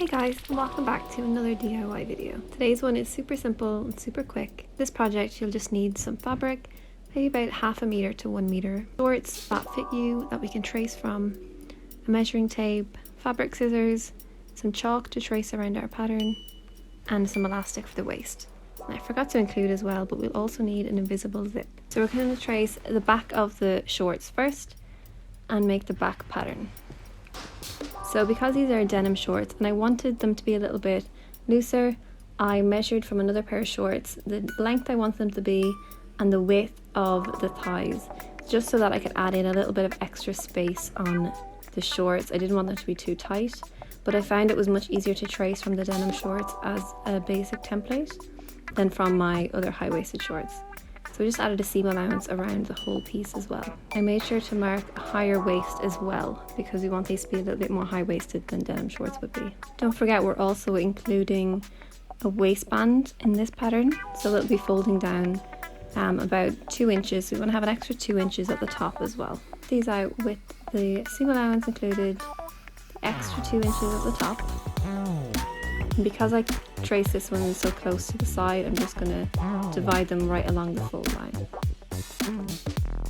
Hey guys, and welcome back to another DIY video. Today's one is super simple and super quick. This project you'll just need some fabric, maybe about 0.5 metre to 1 metre, shorts that fit you that we can trace from, a measuring tape, fabric scissors, some chalk to trace around our pattern, and some elastic for the waist. And I forgot to include as well, but we'll also need an invisible zip. So we're going to trace the back of the shorts first and make the back pattern. So because these are denim shorts and I wanted them to be a little bit looser, I measured from another pair of shorts the length I want them to be and the width of the thighs, just so that I could add in a little bit of extra space on the shorts. I didn't want them to be too tight, but I found it was much easier to trace from the denim shorts as a basic template than from my other high-waisted shorts. So I just added a seam allowance around the whole piece as well. I made sure to mark a higher waist as well because we want these to be a little bit more high-waisted than denim shorts would be. Don't forget we're also including a waistband in this pattern, so it'll be folding down about 2 inches. So we want to have an extra 2 inches at the top as well. These out with the seam allowance included, the extra 2 inches at the top. And because I trace this one so close to the side, I'm just going to divide them right along the fold line.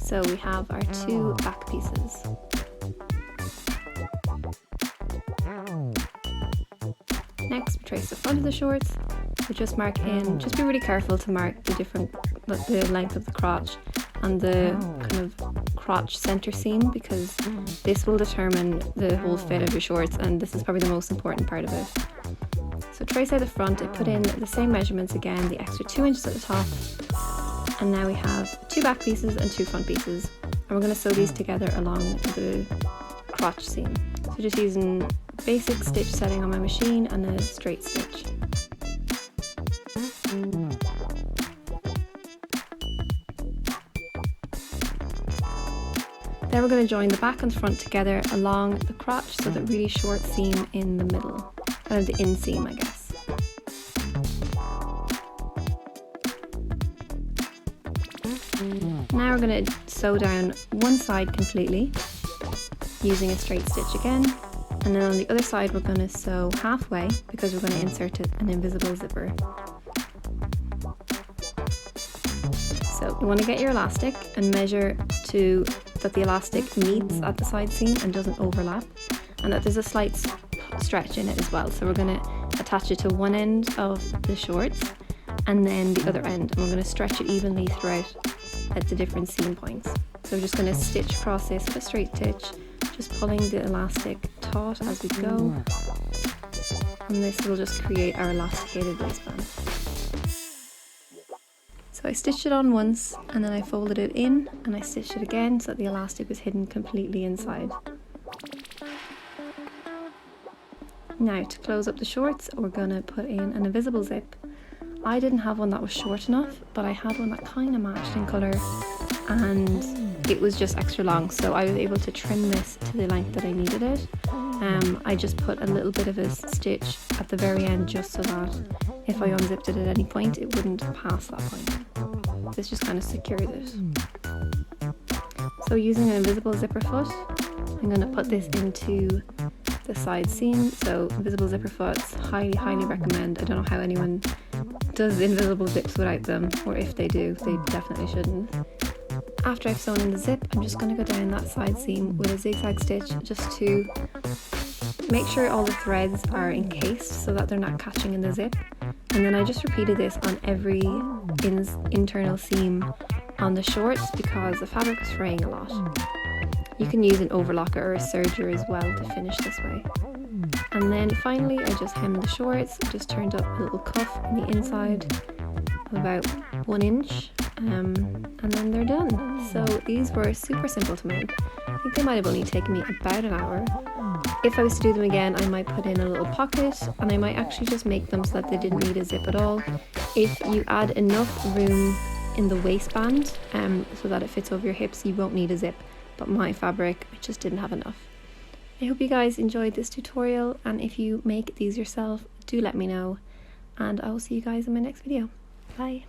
So we have our 2 back pieces. Next, we trace the front of the shorts. We just mark in, just be really careful to mark the length of the crotch and the kind of crotch center seam, because this will determine the whole fit of your shorts, and this is probably the most important part of it. So trace out the front, I put in the same measurements again, the extra 2 inches at the top, and now we have 2 back pieces and 2 front pieces, and we're going to sew these together along the crotch seam. So just using basic stitch setting on my machine and a straight stitch. Then we're going to join the back and front together along the crotch, so that really short seam in the middle, kind of the inseam, I guess. Now we're going to sew down one side completely using a straight stitch again, and then on the other side we're going to sew halfway because we're going to insert an invisible zipper. So you want to get your elastic and measure to that the elastic meets at the side seam and doesn't overlap, and that there's a slight stretch in it as well. So we're going to attach it to one end of the shorts and then the other end, and we're going to stretch it evenly throughout at the different seam points. So we're just going to stitch across this with a straight stitch, just pulling the elastic taut as we go, and this will just create our elasticated waistband. So I stitched it on once and then I folded it in and I stitched it again so that the elastic was hidden completely inside. Now to close up the shorts, we're going to put in an invisible zip. I didn't have one that was short enough, but I had one that kind of matched in colour and it was just extra long, so I was able to trim this to the length that I needed it. I just put a little bit of a stitch at the very end just so that if I unzipped it at any point it wouldn't pass that point. This just kind of secures it. So using an invisible zipper foot, I'm going to put this into the side seam. So invisible zipper foots, highly recommend. I don't know how anyone does invisible zips without them, or if they do, they definitely shouldn't. After I've sewn in the zip, I'm just going to go down that side seam with a zigzag stitch just to make sure all the threads are encased so that they're not catching in the zip. And then I just repeated this on every internal seam on the shorts because the fabric was fraying a lot. You can use an overlocker or a serger as well to finish this way. And then finally I just hemmed the shorts, just turned up a little cuff on the inside of about 1 inch, and then they're done. So these were super simple to make. I think they might have only taken me about an hour. If I was to do them again, I might put in a little pocket and I might actually just make them so that they didn't need a zip at all. If you add enough room in the waistband so that it fits over your hips, you won't need a zip, but my fabric, I just didn't have enough. I hope you guys enjoyed this tutorial, and if you make these yourself, do let me know, and I will see you guys in my next video. Bye!